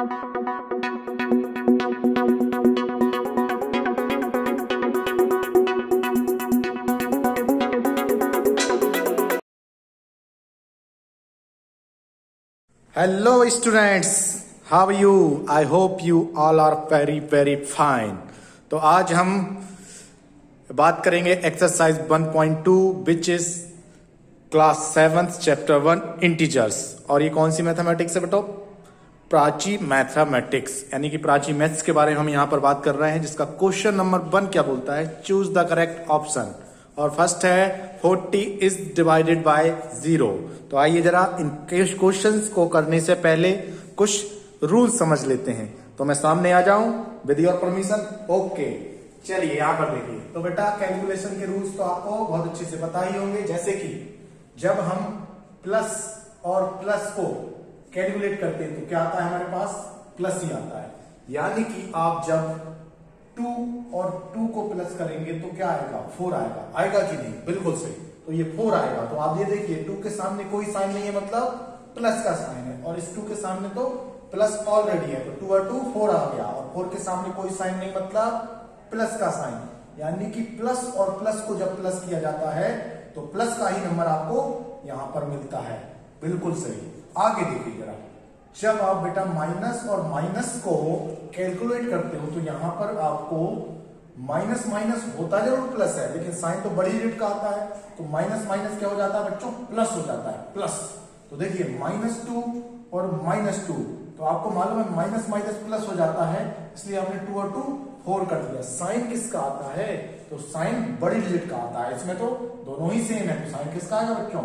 Hello students, how are you? I hope you all are very fine. तो आज हम बात करेंगे exercise 1.2 which is class 7th chapter 1 integers. और ये कौन सी मैथमेटिक्स है बेटो? प्राची मैथमेटिक्स, यानी कि प्राची मैथ्स के बारे में हम यहाँ पर बात कर रहे हैं, जिसका क्वेश्चन नंबर 1 क्या बोलता है? Choose the correct option. और फर्स्ट है 40 इज डिवाइडेड बाय 0। तो आइए जरा इन क्वेश्चंस को करने से पहले कुछ रूल समझ लेते हैं। तो मैं सामने आ जाऊं विद योर परमिशन? ओके, चलिए यहाँ पर देखिए। तो बेटा कैलकुलेशन के रूल्स तो आपको बहुत अच्छे से पता ही होंगे, जैसे कि जब हम प्लस और प्लस को कैलकुलेट करते हैं तो क्या आता है हमारे पास? प्लस ही आता है। यानी कि आप जब 2 और 2 को प्लस करेंगे तो क्या आएगा? 4 आएगा। आएगा कि नहीं? बिल्कुल सही। तो ये 4 आएगा। तो आप ये देखिए 2 के सामने कोई साइन नहीं है, मतलब प्लस का साइन है, और इस 2 के सामने तो प्लस ऑलरेडी है, तो 2 और 2 4 आ गया। और 4 के सामने कोई साइन नहीं, मतलब प्लस का साइन। यानी कि प्लस और प्लस को जब प्लस किया जाता है तो प्लस का ही नंबर आपको यहां पर मिलता है। बिल्कुल सही। आगे देखिए जरा, जब आप बेटा माइनस और माइनस को कैलकुलेट करते हो तो यहां पर आपको माइनस माइनस होता जरूर प्लस है, लेकिन साइन तो बड़ी यूनिट का आता है, तो माइनस माइनस क्या हो जाता है बच्चों? प्लस हो जाता है, प्लस। तो देखिए -2 और -2, तो आपको मालूम है माइनस माइनस प्लस हो जाता है, इसलिए हमने 2 और 2 4 कर दिया। साइन किसका आता है? तो साइन बड़ी डिजिट का आता है। इसमें तो दोनों ही सेम है, तो साइन किसका आएगा बच्चों?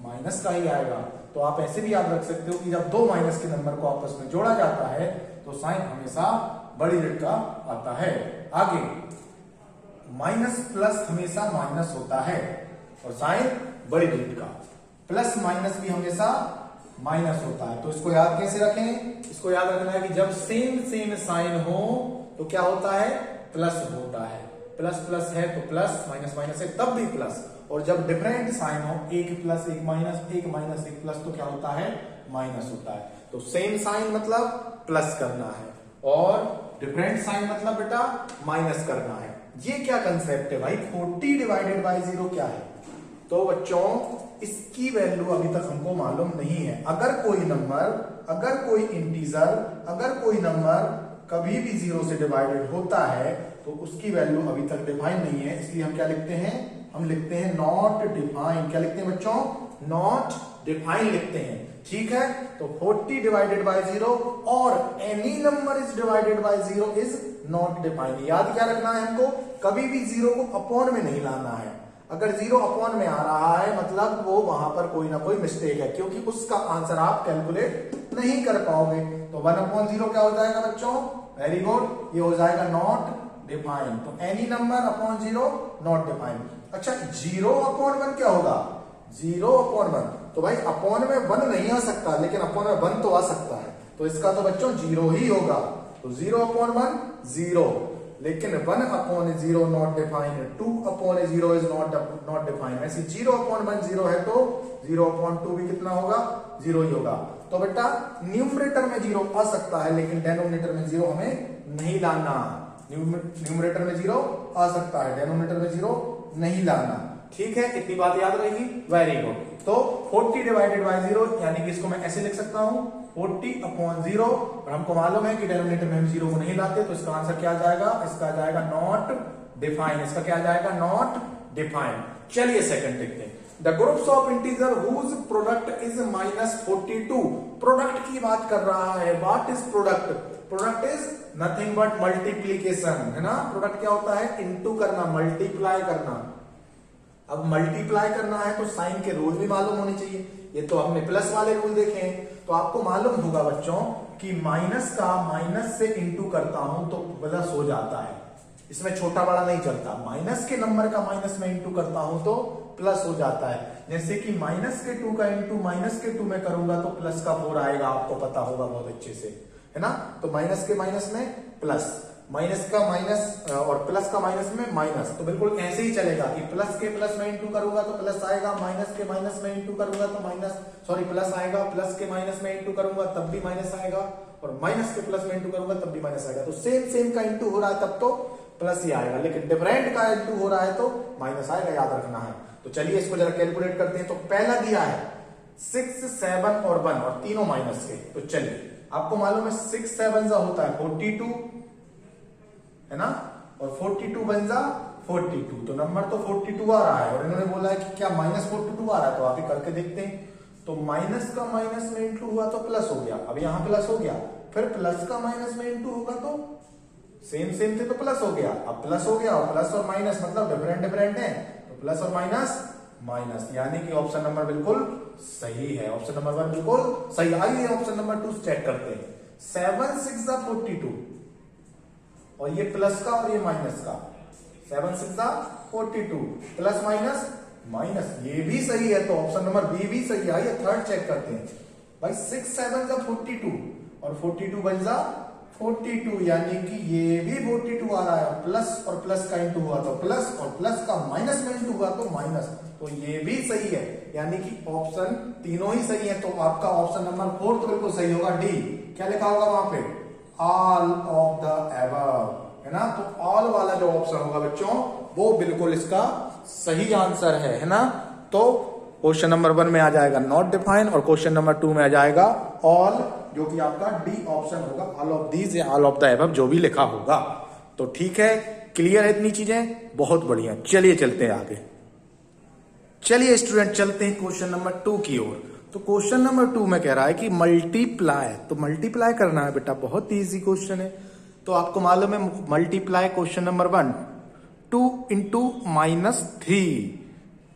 माइनस का ही आएगा। तो आप ऐसे भी याद रख सकते हो कि जब दो माइनस के नंबर को आपस में जोड़ा जाता है तो साइन हमेशा बड़ी डिजिट का आता है। आगे माइनस प्लस हमेशा माइनस होता है और साइन बड़ी डिजिट का। प्लस माइनस भी हमेशा माइनस होता है। तो इसको याद कैसे रखें? इसको याद रखना है कि जब सेम साइन हो तो क्या होता है? प्लस होता है। प्लस प्लस है तो प्लस, माइनस माइनस है तब भी प्लस। और जब डिफरेंट साइन हो, एक प्लस एक माइनस, एक माइनस एक प्लस, तो क्या होता है? माइनस होता है। तो सेम साइन मतलब प्लस करना है और डिफरेंट साइन मतलब बेटा माइनस करना है। ये क्या कंसेप्ट है भाई? 40 डिवाइडेड बाय 0 क्या है? तो बच्चों इसकी वैल्यू अभी तक हमको मालूम नहीं है। अगर कोई नंबर, अगर कोई इंटीजर, अगर कोई नंबर कभी भी 0 से डिवाइडेड होता है तो उसकी वैल्यू अभी तक डिफाइन नहीं है, इसलिए हम क्या लिखते हैं? हम लिखते हैं नॉट डिफाइन। क्या लिखते हैं बच्चों? नॉट डिफाइन लिखते हैं। ठीक है, तो 40 डिवाइडेड बाय 0 और any number is divided by 0 is not define. याद क्या रखना है हमको? कभी भी 0 को अपॉन में नहीं लाना है। अगर 0 अपॉन में आ रहा है मतलब वो वहां पर कोई ना कोई मिस्टेक है, क्योंकि उसका आंसर आप कैलकुलेट नहीं कर पाओगे। तो 1/0 क्या हो जाएगा बच्चों? वेरी गुड, ये हो जाएगा नॉट डिफाइन। तो any number upon 0 not define. अच्छा, 0/1 क्या होगा? 0/1, तो भाई अपॉन में 1 नहीं आ सकता, लेकिन अपॉन में 1 तो आ सकता है, तो इसका तो बच्चों 0 ही होगा। तो 0/1 0, लेकिन 1/0 not define, 2/0 is not define. ऐसे 0/1 0 है तो 0/2 भी कितना होगा? 0 ही होगा। तो बेटा न्यूमरेटर में 0 आ सकता है, लेकिन डेनोमिनेटर में 0 हमें नहीं लाना। न्यूमरेटर में 0 आ सकता है, डेनोमिनेटर में 0 नहीं लाना। ठीक है, इतनी बात याद रहेगी। Very good. तो 40 डिवाइडेड बाय 0, यानी कि इसको मैं ऐसे लिख सकता हूं 40/0, और हमको मालूम है कि डेनोमिनेटर में हम 0 को नहीं लाते, तो इसका आंसर क्या आ जाएगा? इसका आ जाएगा नॉट डिफाइन। इसका क्या आ जाएगा? Not define. चलिए सेकंड देखते हैं। The groups of integer whose product is -42। Product की बात कर रहा है। What is product? Product is nothing but multiplication, है ना? प्रोडक्ट क्या होता है? इनटू करना, मल्टीप्लाई करना। अब मल्टीप्लाई करना है तो साइन के रूल भी मालूम होने चाहिए। ये तो हमने प्लस वाले रूल देखे हैं, तो आपको मालूम होगा बच्चों कि माइनस का माइनस से इंटू करता हूं तो प्लस हो जाता है। इसमें छोटा बड़ा नहीं चलता। माइनस के नंबर का माइनस में इंटू करता हूं तो प्लस हो जाता है। जैसे कि -2 का इंटू -2 में करूंगा तो प्लस का 4 आएगा, आपको पता होगा बहुत अच्छे से, है ना? तो माइनस के माइनस में प्लस। माइनस का माइनस और प्लस का माइनस में माइनस, तो बिल्कुल ऐसे ही चलेगा कि प्लस के प्लस में इंटू करूंगा तो प्लस आएगा, माइनस के माइनस में इंटू करूंगा तो माइनस प्लस आएगा, प्लस के माइनस में इंटू करूंगा तब भी माइनस आएगा, और माइनस के प्लस में इंटू करूंगा तब भी माइनस आएगा। तो सेम का इंटू हो रहा है तब तो प्लस ही आएगा, लेकिन डिफरेंट का इंटू हो रहा है तो माइनस आएगा, याद रखना है। तो चलिए इसको जरा कैलकुलेट करते हैं। तो पहला दिया है 6, 7 और 1 और तीनों माइनस के। तो चलिए आपको मालूम है 6 7 होता है 42 है ना, और 42 बन जा 42, तो नंबर तो 42 आ रहा है, और इन्होंने बोला है कि क्या -42 आ रहा है, तो आप ही करके देखते हैं। तो माइनस का माइनस में इंटू हुआ तो प्लस हो गया, अब यहां प्लस हो गया, फिर प्लस का माइनस में इंटू होगा तो सेम थे तो प्लस हो गया, अब प्लस हो गया, और प्लस और माइनस मतलब डिफरेंट है, तो प्लस और माइनस, यानी कि ऑप्शन नंबर बिल्कुल सही है, ऑप्शन नंबर 1 बिल्कुल सही। आइए ऑप्शन नंबर 2 चेक करते हैं। 7 6 42, और ये प्लस का और ये माइनस का, 7 6 42 प्लस माइनस, ये भी सही है, तो ऑप्शन नंबर बी भी सही है। आइए थर्ड चेक करते हैं भाई, 6 7 42 और 42 बन जा 42, यानी कि ये भी 42 आ रहा है, प्लस और प्लस का इंटू हुआ तो प्लस, और प्लस का माइनस में इंटू हुआ तो माइनस, तो ये भी सही है, यानी कि ऑप्शन तीनों ही सही है। तो आपका ऑप्शन नंबर 4 तो बिल्कुल सही होगा, डी। क्या लिखा होगा वहां पे, ऑल ऑफ द एबव, है ना। तो ऑल वाला जो ऑप्शन होगा बच्चों वो बिल्कुल इसका सही आंसर है ना। तो क्वेश्चन नंबर 1 में आ जाएगा नॉट डिफाइन, और क्वेश्चन नंबर 2 में आ जाएगा ऑल, जो कि आपका डी ऑप्शन होगा, ऑल ऑफ दीज या ऑल ऑफ द एबव जो भी लिखा होगा। तो ठीक है, क्लियर है इतनी चीजें, बहुत बढ़िया। चलिए चलते हैं आगे। चलिए स्टूडेंट चलते हैं क्वेश्चन नंबर 2 की ओर। तो क्वेश्चन नंबर 2 में कह रहा है कि मल्टीप्लाई, तो मल्टीप्लाई करना है बेटा, बहुत इजी क्वेश्चन है। तो आपको मालूम है multiply question number 1 2 into -3,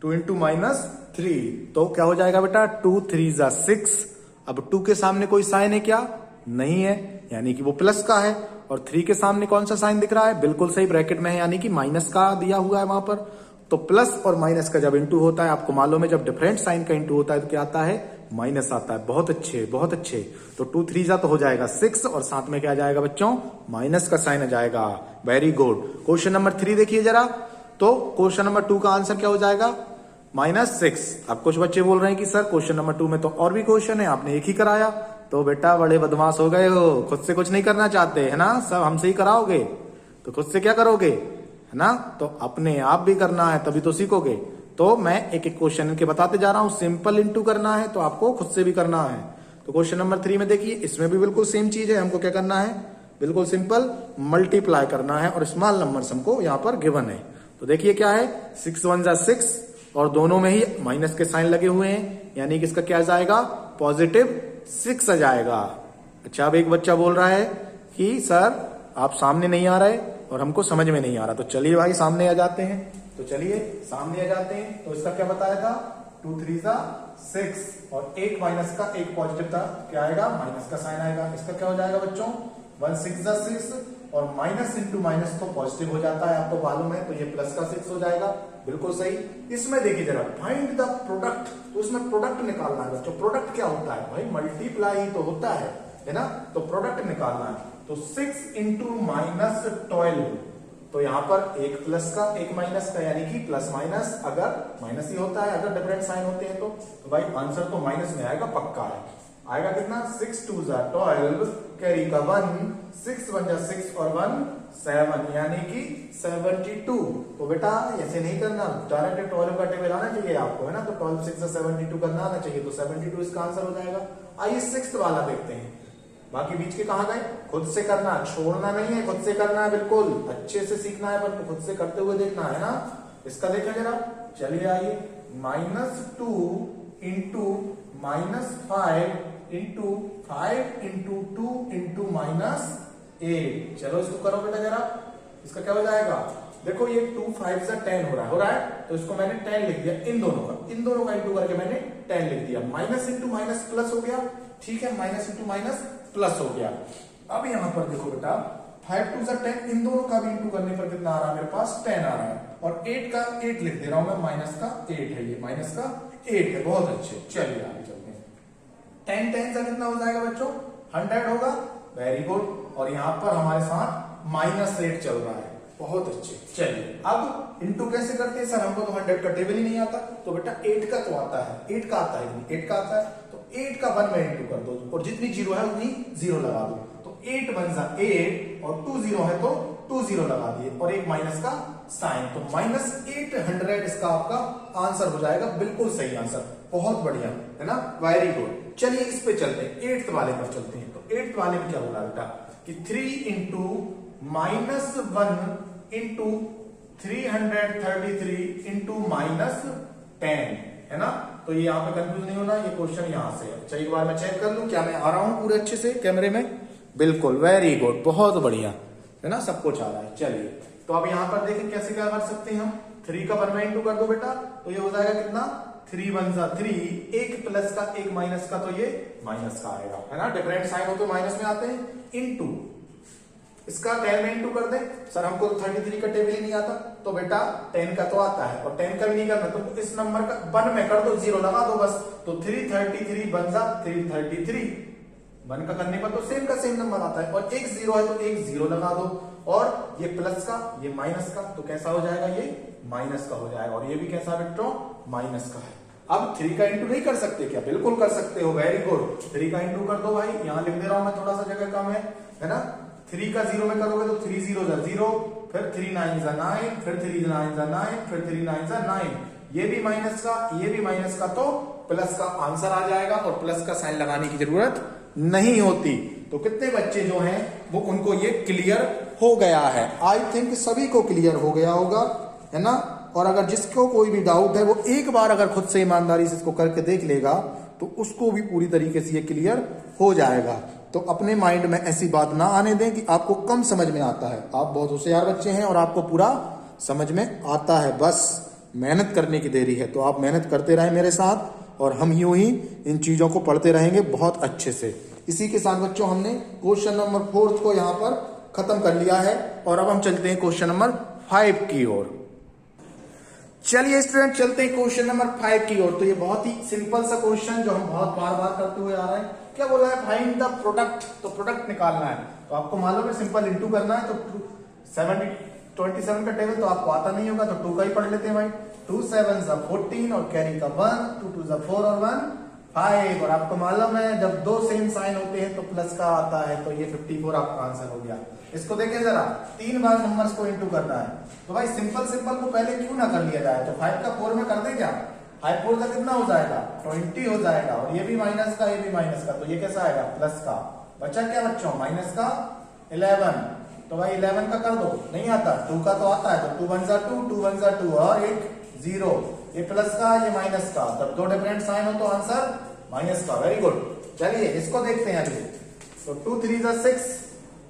2 into -3, तो क्या हो जाएगा बेटा 2 3 जा 6। अब 2 के सामने कोई साइन है क्या, नहीं है, यानी कि वो प्लस का है, और 3 के सामने कौन सा साइन दिख रहा है, बिल्कुल सही ब्रैकेट में है, यानी कि माइनस का दिया हुआ है वहां पर। तो प्लस और माइनस का जब इंटू होता है, आपको मालूम है जब डिफरेंट साइन का इंटू होता है तो क्या आता है, माइनस आता है। बहुत अच्छे बहुत अच्छे। तो 2 3 जा तो हो जाएगा 6, और साथ में क्या आ जाएगा बच्चों, माइनस का साइन आ जाएगा। Very good. क्वेश्चन नंबर 3 देखिए जरा। तो क्वेश्चन नंबर 2 का आंसर क्या हो जाएगा, -6। अब कुछ बच्चे बोल रहे हैं कि सर क्वेश्चन नंबर 2 में तो और भी क्वेश्चन है, आपने एक ही कराया। तो बेटा बड़े बदमाश हो गए हो, खुद से कुछ नहीं करना चाहते है ना, सब हमसे ही कराओगे, तो खुद से क्या करोगे, है ना। तो अपने आप भी करना है तभी तो सीखोगे। तो मैं एक एक क्वेश्चन इनके बताते जा रहा हूं। सिंपल इंटू करना है तो आपको खुद से भी करना है। तो क्वेश्चन नंबर 3 में देखिए, इसमें भी बिल्कुल सेम चीज है। हमको क्या करना है, बिल्कुल सिंपल मल्टीप्लाई करना है, और स्मॉल नंबर्स हमको यहाँ पर गिवन है। तो देखिए क्या है, 6 1 जा 6, और दोनों में ही माइनस के साइन लगे हुए हैं, यानी कि इसका क्या आ जाएगा, +6 आ जाएगा। अच्छा, अब एक बच्चा बोल रहा है कि सर आप सामने नहीं आ रहे और हमको समझ में नहीं आ रहा। तो चलिए भाई सामने आ जाते हैं। तो चलिए सामने आ जाते हैं। तो इसका क्या बताया था, 2 3 जा 6, और एक माइनस का एक पॉजिटिव था, क्या आएगा, माइनस का साइन आएगा। इसका क्या हो जाएगा बच्चों, 1 6 जा 6, और माइनस इंटू माइनस तो पॉजिटिव हो जाता है, आपको मालूम है। तो ये प्लस का 6 हो जाएगा, बिल्कुल सही। इसमें देखिए जरा, फाइंड द प्रोडक्ट, तो इसमें प्रोडक्ट निकालना है बच्चों। प्रोडक्ट क्या होता है भाई, मल्टीप्लाई तो होता है ना, तो प्रोडक्ट निकालना है। तो 6 इंटू -12, तो यहां पर एक प्लस का एक माइनस का, यानी कि प्लस माइनस अगर माइनस ही होता है, अगर डिफरेंट साइन होते हैं तो भाई आंसर तो माइनस में आएगा, पक्का है। आएगा कितना, 6 2 जा 12, कैरी का 1, 6 1 जा 6 और 1 7, यानी कि 72। तो बेटा ऐसे नहीं करना, डायरेक्ट 12 का टेबल आना चाहिए आपको, है ना। तो 12 6 जा 72 करना आना चाहिए, तो 72 इसका आंसर हो जाएगा। आइए 6th वाला देखते हैं। बाकी बीच के कहां गए, खुद से करना, छोड़ना नहीं है, खुद से करना है, बिल्कुल अच्छे से सीखना है, पर खुद से करते हुए देखना है ना। इसका देखें जरा, चलिए आइए, -2 इंटू -5 इंटू 5 इंटू 2 इंटू -8। चलो इसको करो बेटा जरा, इसका क्या हो जाएगा, देखो ये 2 5 जा 10 हो रहा है, तो इसको मैंने 10 लिख दिया, इन दोनों का इंटू करके मैंने 10 लिख दिया। माइनस इंटू माइनस प्लस हो गया, ठीक है, माइनस इंटू माइनस प्लस हो गया। अब यहां पर देखो बेटा, 5 2 जा 10, इन दोनों का भी इंटू करने पर कितना आ रहा है मेरे पास, 10 आ रहा है, और 8 का 8 लिख दे रहा हूं मैं, माइनस का 8 है, ये माइनस का 8 है। बहुत अच्छे, चलिए आगे चलते हैं। 10 10 से कितना हो जाएगा बच्चों, 100 होगा, वेरी गुड। और यहां पर हमारे साथ -8 चल रहा है। बहुत अच्छे। चलिए अब इंटू कैसे करते हैं सर, हमको तो 100 का टेबल ही नहीं आता, तो बेटा 8 का तो आता है, 8 का आता है, 8 का आता है, तो 8 का 1 में इंटू कर दो और जितनी जीरो है उतनी जीरो लगा दो, तो 8 1 जा 8 और 2 जीरो है तो 2 जीरो लगा दिए और एक माइनस का साइन, तो -800 इसका आपका आंसर हो जाएगा। बिल्कुल सही आंसर, बहुत बढ़िया, है ना, वेरी गुड। चलिए इस पे चलते हैं, 8th वाले पर चलते हैं। तो 8th वाले में क्या बोला बेटा कि 3 इंटू -1 इंटू 333 इंटू -10, है ना। तो ये यहाँ पे कंफ्यूज नहीं होना, ये क्वेश्चन यहाँ से है। अच्छा एक बार मैं चेक कर लूं क्या मैं आ रहा हूं पूरे अच्छे से कैमरे में, बिल्कुल वेरी गुड, बहुत बढ़िया, है ना, सब कुछ आ रहा है। चलिए तो अब यहाँ पर देखें कैसे क्या कर सकते हैं हम, 3 का 1 में इंटू कर दो बेटा, तो ये हो जाएगा कितना, 3 1 जा 3, एक प्लस का एक माइनस का, तो ये माइनस का आएगा, है ना, डिफरेंट साइन हो तो माइनस में आते हैं, इंटू इसका 10 में इंटू कर दे। सर हमको तो 33 का टेबल ही नहीं आता, तो बेटा 10 का तो आता है और 10 का भी नहीं करना, तो इस नंबर का 1 में कर दो, जीरो लगा दो बस, तो 333 बन जा 333, 1 का करने पर तो सेम का सेम नंबर आता है, और एक जीरो है तो एक जीरो लगा दो, और ये प्लस का ये माइनस का, तो कैसा हो जाएगा, ये माइनस का हो जाएगा, और ये भी कैसा बेटो माइनस का है। अब 3 का इंटू नहीं कर सकते क्या, बिल्कुल कर सकते हो, वेरी गुड, 3 का इंटू कर दो भाई, यहां लिख दे रहा हूं मैं, थोड़ा सा जगह कम है ना। 3 का 0 में करोगे तो 3 0 जा 0, फिर 3 9 जा 9, फिर 3 9 जा 9, फिर 3 9 जा 9, ये भी माइनस का ये भी माइनस का, तो प्लस का आंसर आ जाएगा और प्लस का साइन लगाने की जरूरत नहीं होती। तो कितने बच्चे जो हैं वो उनको ये क्लियर हो गया है, आई थिंक सभी को क्लियर हो गया होगा, है ना। और अगर जिसको कोई भी डाउट है वो एक बार अगर खुद से ईमानदारी से इसको करके देख लेगा तो उसको भी पूरी तरीके से ये क्लियर हो जाएगा। तो अपने माइंड में ऐसी बात ना आने दें कि आपको कम समझ में आता है, आप बहुत होशियार बच्चे हैं और आपको पूरा समझ में आता है, बस मेहनत करने की देरी है। तो आप मेहनत करते रहें मेरे साथ और हम यूं ही इन चीजों को पढ़ते रहेंगे बहुत अच्छे से। इसी के साथ बच्चों हमने क्वेश्चन नंबर 4 को यहाँ पर खत्म कर लिया है और अब हम चलते हैं क्वेश्चन नंबर 5 की ओर। चलिए स्टूडेंट चलते हैं क्वेश्चन नंबर 5 की ओर। तो ये बहुत ही सिंपल सा क्वेश्चन जो हम बहुत बार बार करते हुए आ रहे हैं। क्या बोला है, फाइंड द प्रोडक्ट, तो प्रोडक्ट निकालना है। तो आपको मालूम है सिंपल इंटू करना है, तो 27 का टेबल तो आपको आता नहीं होगा, तो 2 का ही पढ़ लेते हैं भाई। 2 7 14 और कैरी का 1, 2 2 4 और 1 5, और आपको मालूम है जब दो सेम साइन होते हैं तो प्लस का आता है, तो ये 54 आपका आंसर हो गया। इसको देखें जरा, 3 बार नंबर्स को इंटू करना है। तो भाई सिंपल सिंपल को पहले क्यों ना कर लिया जाए, तो 5 का 4 में कर दे क्या, 5 4 का कितना हो जाएगा 20 हो जाएगा, और ये भी माइनस का ये भी माइनस का, तो ये कैसा आएगा प्लस का। बचा क्या बच्चों, माइनस का 11, तो भाई 11 का कर दो, नहीं आता, 2 का तो आता है, तो 2 1 जा 2, 2 1 जा 2 और एक 0, ये प्लस का ये माइनस का, तब दो डिफरेंट साइन हो तो आंसर माइनस का। Very good. चलिए इसको देखते हैं अभी। तो 2 3 जा 6,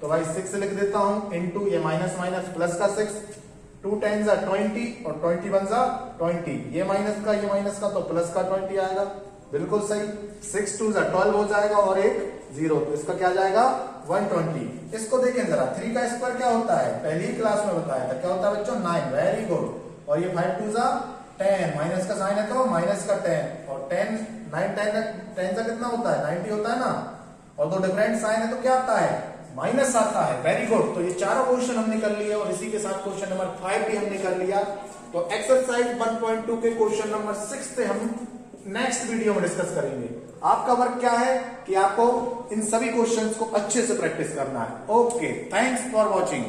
तो भाई 6 लिख देता हूं, इंटू ये माइनस माइनस प्लस का 6, 2 10 जा 20 और 20 1 जा 20, ये माइनस का ये माइनस का, तो प्लस का 20 आएगा, बिल्कुल सही। 6 2 जा 12 हो जाएगा और एक 0, तो इसका क्या जाएगा 120। इसको देखें जरा, 3 का स्क्वायर क्या होता है, पहली ही क्लास में बताया था, क्या होता है बच्चों 9, वेरी गुड। और ये 5 2 जा 10, माइनस का साइन है तो माइनस का 10, और 10 9 10 का कितना होता है 90 होता है ना, और दो डिफरेंट साइन है तो क्या आता है माइनस आता है। Very good. तो ये चारों क्वेश्चन हमने कर लिए और इसी के साथ क्वेश्चन नंबर 5 भी हमने कर लिया। तो एक्सरसाइज 1.2 के क्वेश्चन नंबर 6 से हम नेक्स्ट वीडियो में डिस्कस करेंगे। आपका वर्क क्या है कि आपको इन सभी क्वेश्चंस को अच्छे से प्रैक्टिस करना है। Okay, thanks for watching.